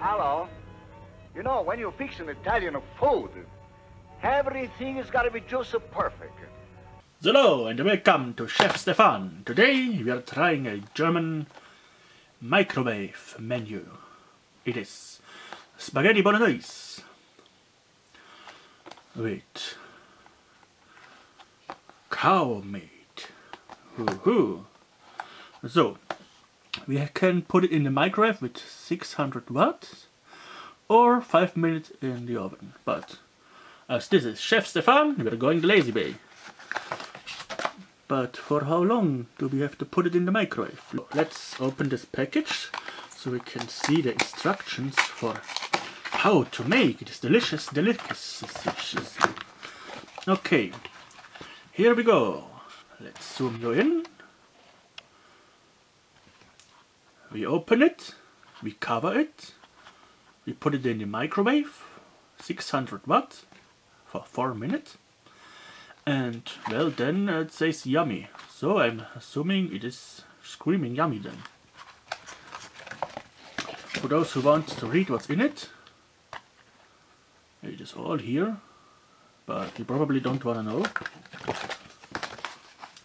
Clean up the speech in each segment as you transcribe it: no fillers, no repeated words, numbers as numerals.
Hello. You know, when you fix an Italian food, everything has got to be just perfect. Hello and welcome to Chef Stefan. Today we are trying a German microwave menu. It is spaghetti bolognese with cow meat. Woohoo! So, we can put it in the microwave with 600 watts or 5 minutes in the oven. But as this is Chef Stefan, we are going the lazy way. But for how long do we have to put it in the microwave? Let's open this package so we can see the instructions for how to make this delicious delicacies. Okay, here we go. Let's zoom you in. We open it, we cover it, we put it in the microwave, 600 watts for 4 minutes. And well, then it says yummy, so I'm assuming it is screaming yummy then. For those who want to read what's in it, it is all here, but you probably don't want to know.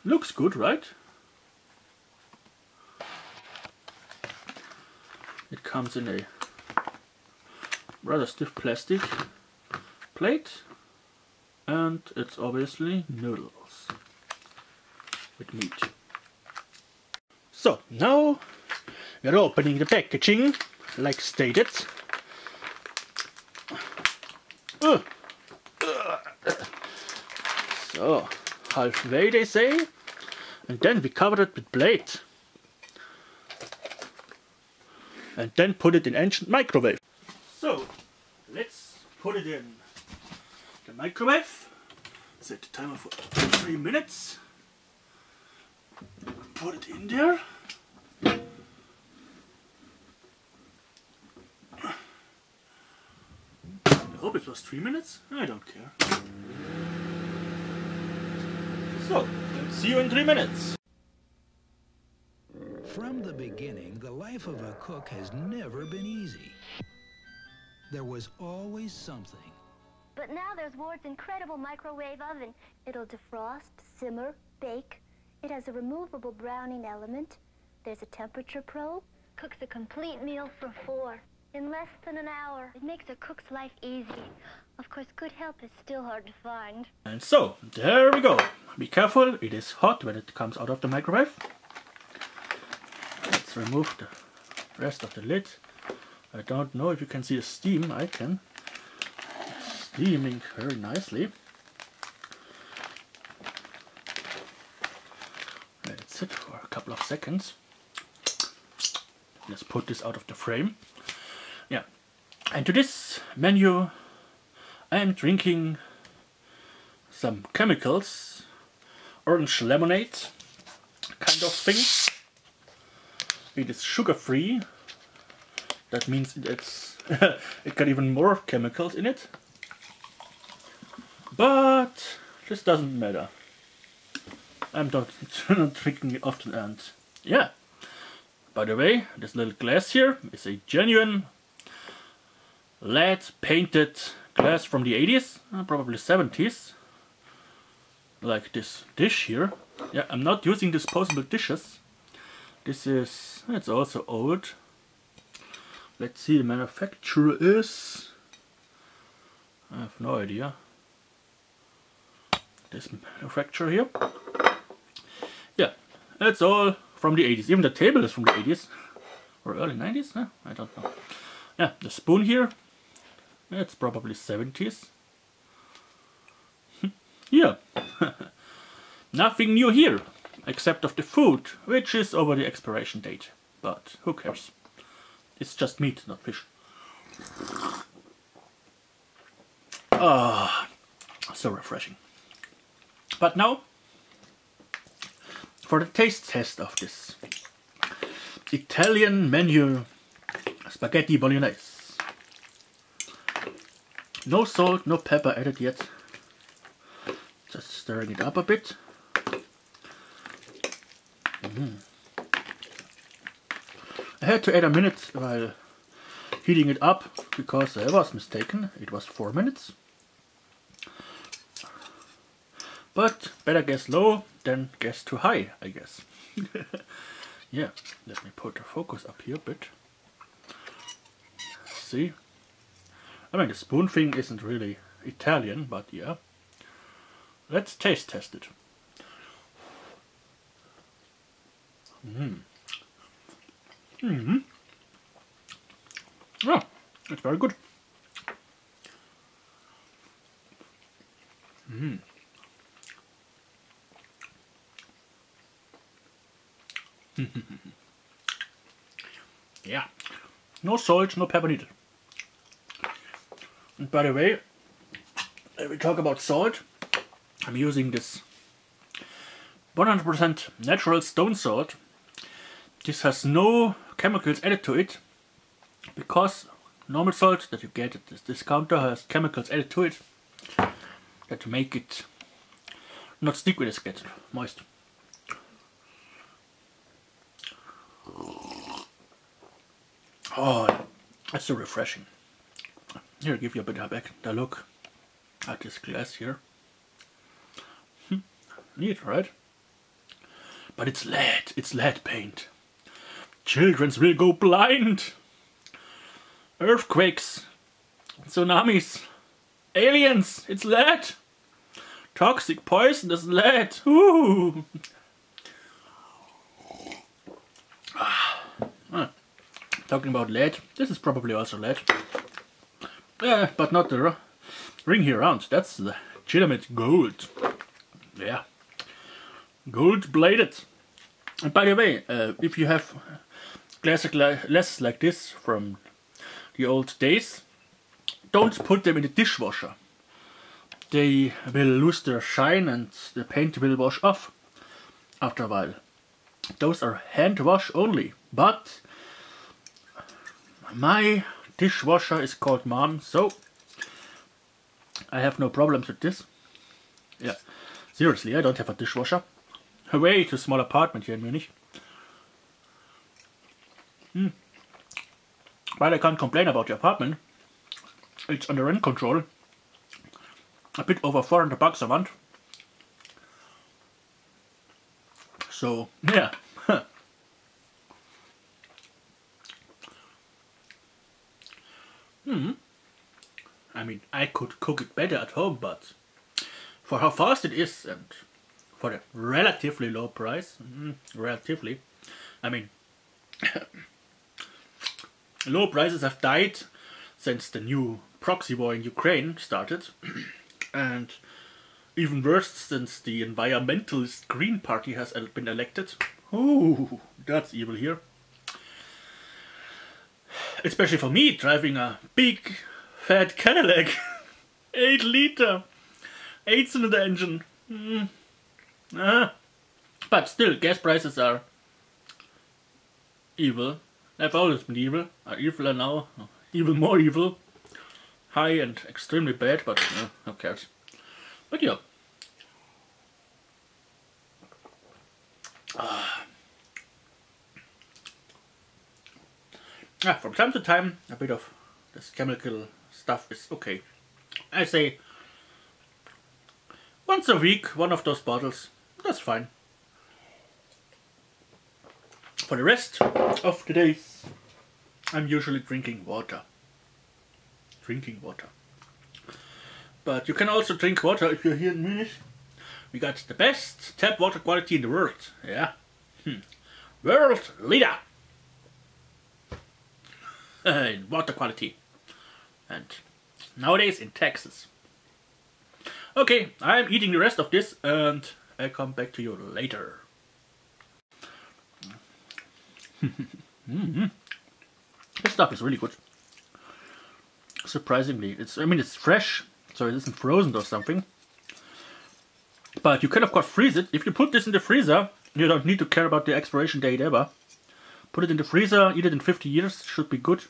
Looks good, right? It comes in a rather stiff plastic plate. And it's obviously noodles with meat. So now we're opening the packaging like stated. So halfway they say, and then we cover it with plate and then put it in ancient microwave. So let's put it in the microwave. Set the timer for 3 minutes. Put it in there. I hope it was 3 minutes. I don't care. So, let's see you in 3 minutes. From the beginning, the life of a cook has never been easy. There was always something. But now there's Ward's incredible microwave oven. It'll defrost, simmer, bake. It has a removable browning element. There's a temperature probe. Cooks a complete meal for 4 in less than an hour. It makes a cook's life easy. Of course, good help is still hard to find. And so, there we go. Be careful, it is hot when it comes out of the microwave. Let's remove the rest of the lid. I don't know if you can see the steam. I can. Steaming very nicely. Let it sit for a couple of seconds. Let's put this out of the frame. Yeah, and to this menu I am drinking some chemicals, orange lemonade kind of thing. It is sugar free. That means it's it got even more chemicals in it. But this doesn't matter. I'm not drinking it often, and yeah. By the way, this little glass here is a genuine lead painted glass from the 80s, probably 70s. Like this dish here. Yeah, I'm not using disposable dishes. This is, it's also old. Let's see, the manufacturer is, I have no idea. This manufacturer here. Yeah, it's all from the 80s. Even the table is from the 80s. Or early 90s? Huh? I don't know. Yeah, the spoon here. It's probably 70s. Yeah. Nothing new here. Except of the food, which is over the expiration date. But who cares? It's just meat, not fish. Ah, so refreshing. But now, for the taste test of this Italian menu spaghetti bolognese. No salt, no pepper added yet. Just stirring it up a bit. I had to add a minute while heating it up because I was mistaken. It was 4 minutes. But better gas low than gas too high, I guess. Yeah, let me put the focus up here a bit. See? I mean, the spoon thing isn't really Italian, but yeah. Let's taste test it. Yeah, it's very good. Yeah, no salt, no pepper needed. And by the way, when we talk about salt, I'm using this 100% natural stone salt. This has no chemicals added to it, because normal salt that you get at this discounter has chemicals added to it that make it not stick when it gets moist. Oh, that's so refreshing. Here, I'll give you a bit of a look at this glass here. Neat, right? But it's lead paint. Children will go blind. Earthquakes, tsunamis, aliens, it's lead. Toxic, poisonous lead. Ooh. Talking about lead, this is probably also lead. But not the ring here around. That's the legitimate gold. Yeah. Gold bladed. And by the way, if you have glasses like this from the old days, don't put them in the dishwasher. They will lose their shine and the paint will wash off after a while. Those are hand wash only, but my dishwasher is called Mom, so I have no problems with this. Yeah, seriously, I don't have a dishwasher. A way too small apartment here in Munich. But I can't complain about the apartment. It's under rent control. A bit over 400 bucks a month. So, yeah. I mean, I could cook it better at home, but for how fast it is and for the relatively low price, relatively, I mean, low prices have died since the new proxy war in Ukraine started, and even worse since the environmentalist Green Party has been elected. Ooh, that's evil here. Especially for me, driving a big, fat Cadillac. 8 liter, 8-cylinder engine. But still, gas prices are evil. They've always been evil. Are eviler now. Even more evil. High and extremely bad, but who cares. But yeah. From time to time, a bit of this chemical stuff is okay. I say once a week, one of those bottles, that's fine. For the rest of the days, I'm usually drinking water. But you can also drink water if you're here in Munich. We got the best tap water quality in the world. Yeah. World leader in water quality. And nowadays in Texas. Okay, I'm eating the rest of this and I'll come back to you later. This stuff is really good. Surprisingly, it's fresh, so it isn't frozen or something. But you can of course freeze it. If you put this in the freezer, you don't need to care about the expiration date ever. Put it in the freezer, eat it in 50 years, should be good.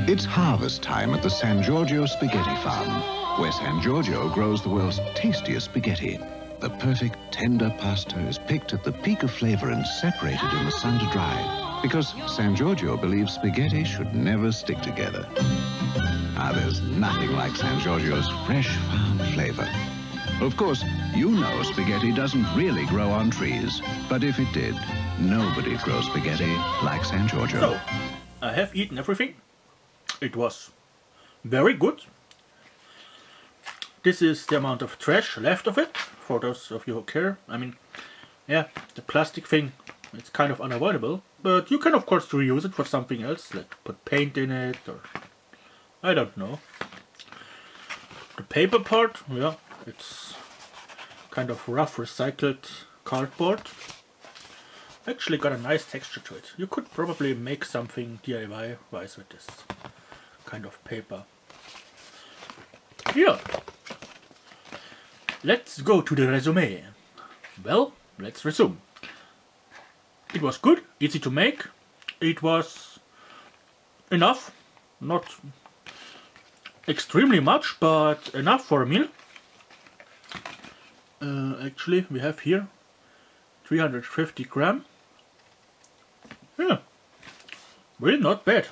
It's harvest time at the San Giorgio Spaghetti Farm, where San Giorgio grows the world's tastiest spaghetti. The perfect tender pasta is picked at the peak of flavor and separated in the sun to dry, because San Giorgio believes spaghetti should never stick together. Ah, there's nothing like San Giorgio's fresh farm flavor. Of course, you know spaghetti doesn't really grow on trees, but if it did, nobody'd grow spaghetti like San Giorgio. So, I have eaten everything. It was very good. This is the amount of trash left of it, for those of you who care. I mean, yeah, the plastic thing, it's kind of unavoidable, but you can of course reuse it for something else, like put paint in it, or I don't know. The paper part, yeah, it's kind of rough recycled cardboard. Actually got a nice texture to it. You could probably make something DIY-wise with this kind of paper. Yeah. Let's go to the resume. Well, let's resume. It was good, easy to make. It was enough, not extremely much, but enough for a meal. Actually, we have here 350 gram. Yeah, really not bad.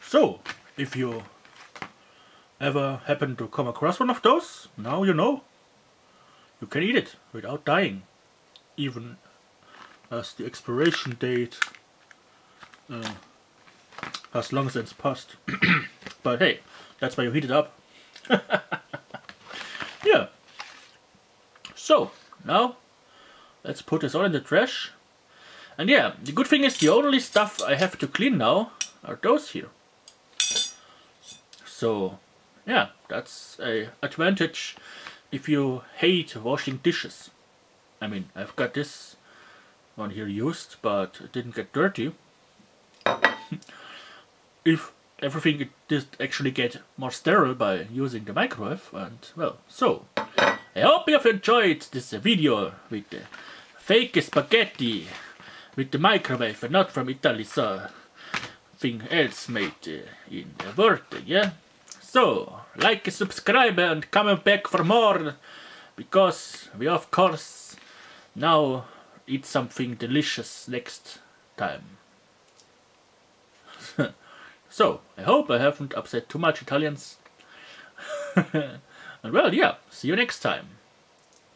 So, if you ever happen to come across one of those, now you know. You can eat it without dying, even as the expiration date has long since passed. But hey, that's why you heat it up. Yeah. So, now let's put this all in the trash. And yeah, the good thing is the only stuff I have to clean now are those here. So, yeah, that's an advantage if you hate washing dishes. I mean, I've got this one here used, but it didn't get dirty. If everything did actually get more sterile by using the microwave, and well, so I hope you have enjoyed this video with the fake spaghetti with the microwave and not from Italy, so thing else made in the world, yeah? So, like, subscribe and come back for more, because we of course now eat something delicious next time. So, I hope I haven't upset too much Italians. And well, yeah, see you next time.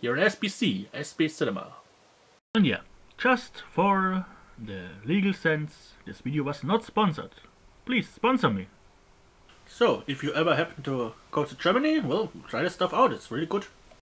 Here at SB Cinema. And yeah, just for the legal sense, this video was not sponsored. Please sponsor me. So, if you ever happen to go to Germany, well, try this stuff out, it's really good.